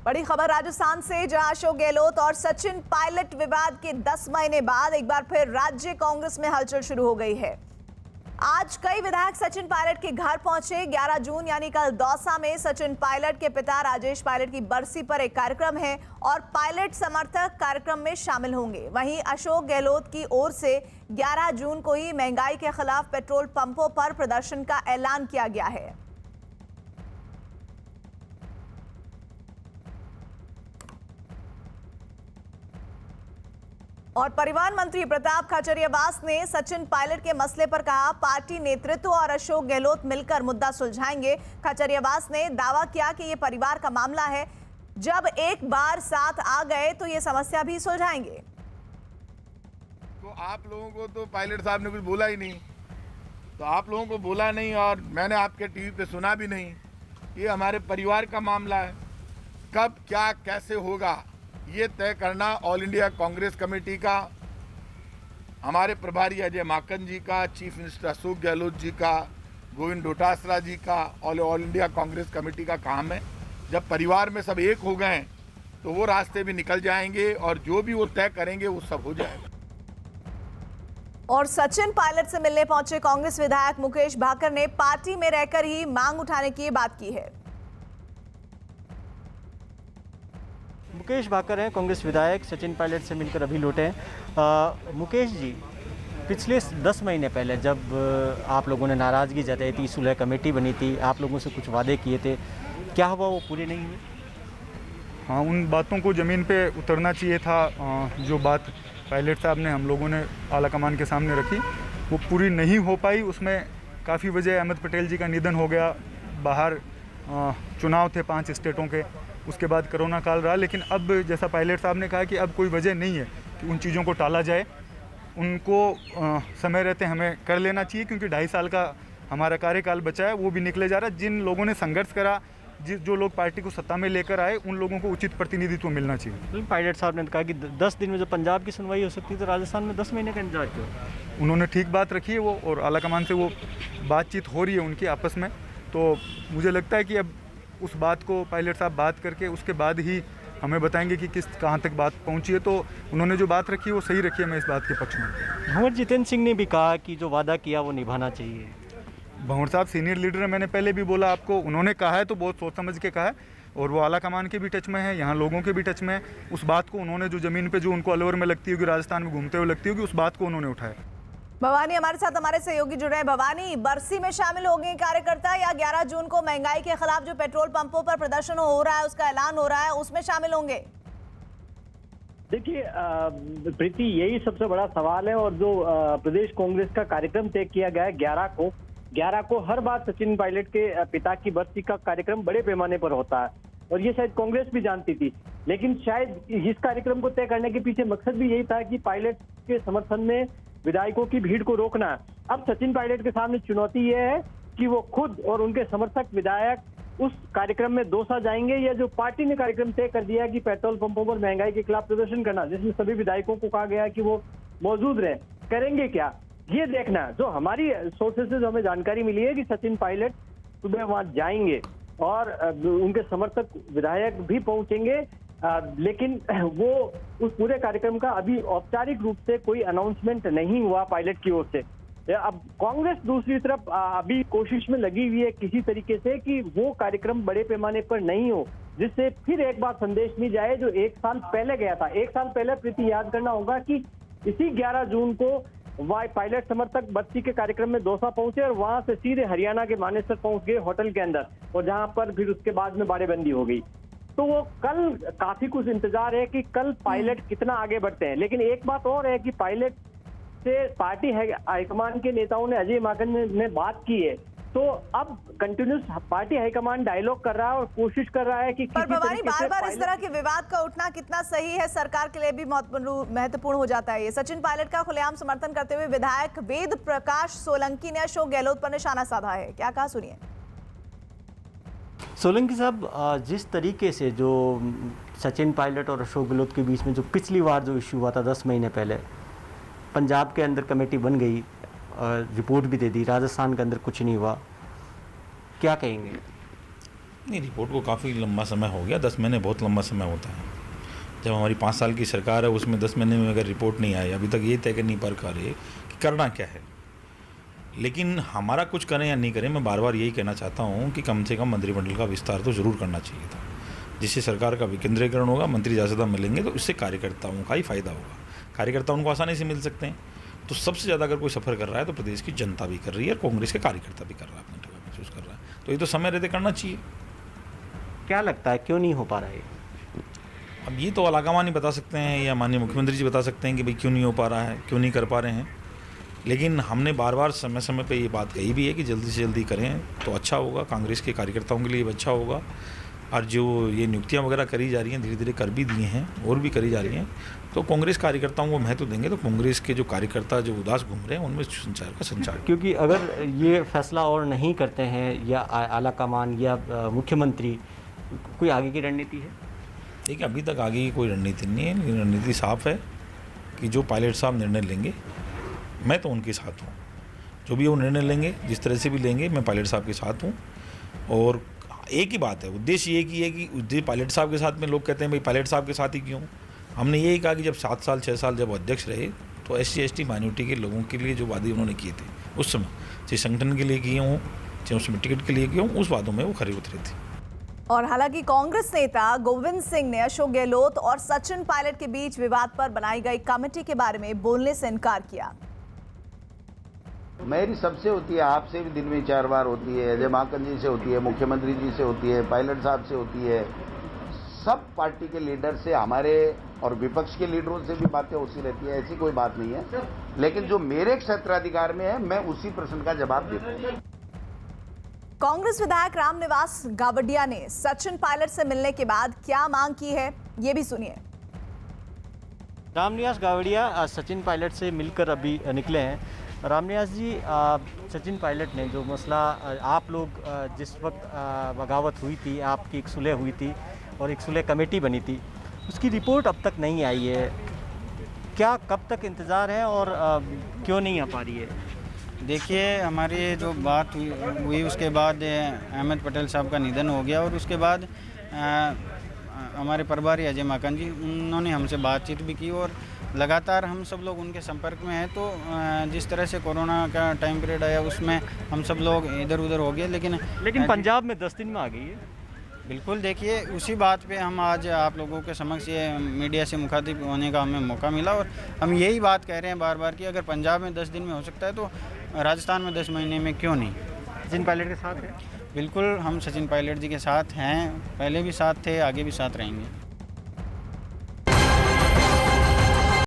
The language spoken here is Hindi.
बड़ी खबर राजस्थान से, जहां अशोक गहलोत और सचिन पायलट विवाद के 10 महीने बाद एक बार फिर राज्य कांग्रेस में हलचल शुरू हो गई है। आज कई विधायक सचिन पायलट के घर पहुंचे। 11 जून यानी कल दौसा में सचिन पायलट के पिता राजेश पायलट की बरसी पर एक कार्यक्रम है और पायलट समर्थक कार्यक्रम में शामिल होंगे। वहीं अशोक गहलोत की ओर से 11 जून को ही महंगाई के खिलाफ पेट्रोल पंपों पर प्रदर्शन का ऐलान किया गया है। और परिवहन मंत्री प्रताप खाचरियावास ने सचिन पायलट के मसले पर कहा, पार्टी नेतृत्व और अशोक गहलोत मिलकर मुद्दा सुलझाएंगे। खाचरियावास ने दावा किया कि ये परिवार का मामला है, जब एक बार साथ आ गए तो ये समस्या भी सुलझाएंगे। तो आप लोगों को तो पायलट साहब ने कुछ बोला ही नहीं, तो आप लोगों को बोला नहीं और मैंने आपके टीवी पे सुना भी नहीं। ये हमारे परिवार का मामला है, कब क्या कैसे होगा ये तय करना ऑल इंडिया कांग्रेस कमेटी का, हमारे प्रभारी अजय माकन जी का, चीफ मिनिस्टर अशोक गहलोत जी का, गोविंद डोटासरा जी का, ऑल इंडिया कांग्रेस कमेटी का काम है। जब परिवार में सब एक हो गए तो वो रास्ते भी निकल जाएंगे और जो भी वो तय करेंगे वो सब हो जाएगा। और सचिन पायलट से मिलने पहुंचे कांग्रेस विधायक मुकेश भाकर ने पार्टी में रहकर ही मांग उठाने की बात की है। मुकेश भाकर हैं, कांग्रेस विधायक, सचिन पायलट से मिलकर अभी लौटे हैं। मुकेश जी, पिछले 10 महीने पहले जब आप लोगों ने नाराज़गी जताई थी, सुलह कमेटी बनी थी, आप लोगों से कुछ वादे किए थे, क्या हुआ? वो पूरे नहीं हुए? हाँ, उन बातों को ज़मीन पे उतरना चाहिए था। जो बात पायलट साहब ने हम लोगों ने आला कमान के सामने रखी वो पूरी नहीं हो पाई। उसमें काफ़ी वजह, अहमद पटेल जी का निधन हो गया, बाहर चुनाव थे 5 स्टेटों के, उसके बाद कोरोना काल रहा। लेकिन अब जैसा पायलट साहब ने कहा कि अब कोई वजह नहीं है कि उन चीज़ों को टाला जाए, उनको समय रहते हमें कर लेना चाहिए, क्योंकि 2.5 साल का हमारा कार्यकाल बचा है, वो भी निकले जा रहा है। जिन लोगों ने संघर्ष करा, जो लोग पार्टी को सत्ता में लेकर आए, उन लोगों को उचित प्रतिनिधित्व मिलना चाहिए। पायलट साहब ने कहा कि 10 दिन में जो पंजाब की सुनवाई हो सकती है, तो राजस्थान में 10 महीने का इंतजार क्यों? उन्होंने ठीक बात रखी है वो, और आला कमान से वो बातचीत हो रही है उनकी आपस में। तो मुझे लगता है कि अब उस बात को पायलट साहब बात करके उसके बाद ही हमें बताएंगे कि कहाँ तक बात पहुँची है। तो उन्होंने जो बात रखी है वो सही रखी है, मैं इस बात के पक्ष में। भंवर जितेंद्र सिंह ने भी कहा कि जो वादा किया वो निभाना चाहिए। भंवर साहब सीनियर लीडर है, मैंने पहले भी बोला आपको, उन्होंने कहा है तो बहुत सोच समझ के कहा है, और वो आला कमान के भी टच में है, यहाँ लोगों के भी टच में है। उस बात को उन्होंने, जो ज़मीन पे जो उनको अलवर में लगती होगी, राजस्थान में घूमते हुए लगती होगी, उस बात को उन्होंने उठाया। भवानी हमारे साथ, हमारे सहयोगी जुड़ रहे हैं। भवानी, बरसी में शामिल हो गए कार्यकर्ता, या 11 जून को महंगाई के खिलाफ जो पेट्रोल पंपों पर प्रदर्शन हो रहा है, उसका ऐलान हो रहा है, उसमें शामिल होंगे? देखिए प्रीति, यही सबसे बड़ा सवाल है। और जो प्रदेश कांग्रेस का कार्यक्रम तय किया गया है 11 को हर बार सचिन पायलट के पिता की बरसी का कार्यक्रम बड़े पैमाने पर होता है, और ये शायद कांग्रेस भी जानती थी। लेकिन शायद इस कार्यक्रम को तय करने के पीछे मकसद भी यही था कि पायलट के समर्थन में विधायकों की भीड़ को रोकना। अब सचिन पायलट के सामने चुनौती यह है कि वो खुद और उनके समर्थक विधायक उस कार्यक्रम में दौसा जाएंगे, या जो पार्टी ने कार्यक्रम तय कर दिया है कि पेट्रोल पंपों पर महंगाई के खिलाफ प्रदर्शन करना, जिसमें सभी विधायकों को कहा गया है कि वो मौजूद रहे, करेंगे क्या, ये देखना। जो हमारी सोर्सेज से हमें जानकारी मिली है कि सचिन पायलट सुबह वहां जाएंगे और उनके समर्थक विधायक भी पहुंचेंगे, लेकिन वो उस पूरे कार्यक्रम का अभी औपचारिक रूप से कोई अनाउंसमेंट नहीं हुआ पायलट की ओर से। अब कांग्रेस दूसरी तरफ अभी कोशिश में लगी हुई है किसी तरीके से कि वो कार्यक्रम बड़े पैमाने पर नहीं हो, जिससे फिर एक बार संदेश नहीं जाए जो 1 साल पहले गया था। 1 साल पहले प्रीति याद करना होगा कि इसी 11 जून को पायलट समर्थक बस्ती के कार्यक्रम में दौसा पहुंचे और वहां से सीधे हरियाणा के मानेसर पहुंच गए होटल के अंदर, और जहां पर फिर उसके बाद में बाड़ेबंदी हो गई। तो वो कल काफी कुछ इंतजार है कि कल पायलट कितना आगे बढ़ते हैं। लेकिन एक बात और है कि पायलट से पार्टी हाईकमान के नेताओं ने, अजय माकन ने बात की है, तो अब कंटिन्यूस पार्टी हाईकमान डायलॉग कर रहा है और कोशिश कर रहा है कि पर भवानी, बार-बार इस तरह के विवाद का उठना कितना सही है, सरकार के लिए भी महत्वपूर्ण हो जाता है ये। सचिन पायलट का खुलेआम समर्थन करते हुए विधायक वेद प्रकाश सोलंकी ने अशोक गहलोत पर निशाना साधा है, क्या कहा, सुनिए। सोलंकी साहब, जिस तरीके से जो सचिन पायलट और अशोक गहलोत के बीच में जो पिछली बार जो इशू हुआ था 10 महीने पहले, पंजाब के अंदर कमेटी बन गई, रिपोर्ट भी दे दी, राजस्थान के अंदर कुछ नहीं हुआ, क्या कहेंगे? नहीं, रिपोर्ट को काफ़ी लंबा समय हो गया। 10 महीने बहुत लंबा समय होता है। जब हमारी 5 साल की सरकार है उसमें 10 महीने में अगर रिपोर्ट नहीं आई, अभी तक ये तय कर नहीं पा रहे कि करना क्या है। लेकिन हमारा कुछ करें या नहीं करें, मैं बार बार यही कहना चाहता हूँ कि कम से कम मंत्रिमंडल का विस्तार तो ज़रूर करना चाहिए था, जिससे सरकार का विकेंद्रीकरण होगा, मंत्री ज़्यादा से ज़्यादा मिलेंगे तो इससे कार्यकर्ताओं का ही फायदा होगा। कार्यकर्ता उनको आसानी से मिल सकते हैं। तो सबसे ज़्यादा अगर कोई सफ़र कर रहा है तो प्रदेश की जनता भी कर रही है और कांग्रेस के कार्यकर्ता भी कर रहा है, अपनी जगह महसूस कर रहा है। तो ये तो समय रहते करना चाहिए। क्या लगता है क्यों नहीं हो पा रहा है? अब ये तो अलाकामान ही बता सकते हैं या माननीय मुख्यमंत्री जी बता सकते हैं कि भाई क्यों नहीं हो पा रहा है, क्यों नहीं कर पा रहे हैं। लेकिन हमने बार बार समय समय पे ये बात कही भी है कि जल्दी से जल्दी करें तो अच्छा होगा, कांग्रेस के कार्यकर्ताओं के लिए अच्छा होगा। और जो ये नियुक्तियां वगैरह करी जा रही हैं, धीरे धीरे कर भी दिए हैं और भी करी जा रही हैं, तो कांग्रेस कार्यकर्ताओं को महत्व देंगे तो कांग्रेस के जो कार्यकर्ता जो उदास घूम रहे हैं उनमें संचार का संचार। क्योंकि अगर ये फैसला और नहीं करते हैं या आलाकमान या मुख्यमंत्री, कोई आगे की रणनीति है? देखिए, अभी तक आगे की कोई रणनीति नहीं है, लेकिन रणनीति साफ है कि जो पायलट साहब निर्णय लेंगे मैं तो उनके साथ हूँ। जो भी वो निर्णय लेंगे, जिस तरह से भी लेंगे, मैं पायलट साहब के साथ हूँ। और एक ही बात है, उद्देश्य ये की है कि उद्देश्य पायलट साहब के साथ में लोग कहते हैं भाई पायलट साहब के साथ ही क्यों। हमने यही कहा कि जब 7 साल 6 साल जब अध्यक्ष रहे तो SC/ST माइनॉरिटी के लोगों के लिए जो वादे उन्होंने किए थे उस समय, चाहे संगठन के लिए किए हों चाहे उसमें टिकट के लिए किए हों, उस वादों में वो खरे उतरे थे। और हालांकि कांग्रेस नेता गोविंद सिंह ने अशोक गहलोत और सचिन पायलट के बीच विवाद पर बनाई गई कमेटी के बारे में बोलने से इनकार किया। मेरी सबसे होती है, आपसे भी दिन में 4 बार होती है, अजय माकन जी से होती है, मुख्यमंत्री जी से होती है, पायलट साहब से होती है, सब पार्टी के लीडर से, हमारे और विपक्ष के लीडरों से भी बातें होती रहती है, ऐसी कोई बात नहीं है। लेकिन जो मेरे क्षेत्राधिकार में है मैं उसी प्रश्न का जवाब देता हूँ। कांग्रेस विधायक रामनिवास गावड़िया ने सचिन पायलट से मिलने के बाद क्या मांग की है, ये भी सुनिए। रामनिवास गावड़िया सचिन पायलट से मिलकर अभी निकले हैं। रामनिवास जी, सचिन पायलट ने जो मसला आप लोग जिस वक्त बगावत हुई थी, आपकी एक सुलह हुई थी और एक सुलह कमेटी बनी थी, उसकी रिपोर्ट अब तक नहीं आई है। क्या कब तक इंतज़ार है और क्यों नहीं आ पा रही है? देखिए, हमारी जो बात हुई उसके बाद अहमद पटेल साहब का निधन हो गया और उसके बाद हमारे प्रभारी अजय माकन जी, उन्होंने हमसे बातचीत भी की और लगातार हम सब लोग उनके संपर्क में हैं। तो जिस तरह से कोरोना का टाइम पीरियड आया उसमें हम सब लोग इधर उधर हो गए, लेकिन पंजाब में 10 दिन में आ गई है। बिल्कुल, देखिए उसी बात पे हम आज आप लोगों के समक्ष ये मीडिया से मुखातिब होने का हमें मौका मिला और हम यही बात कह रहे हैं बार बार कि अगर पंजाब में 10 दिन में हो सकता है तो राजस्थान में 10 महीने में क्यों नहीं। सचिन पायलट के साथ है? बिल्कुल, हम सचिन पायलट जी के साथ हैं, पहले भी साथ थे, आगे भी साथ रहेंगे।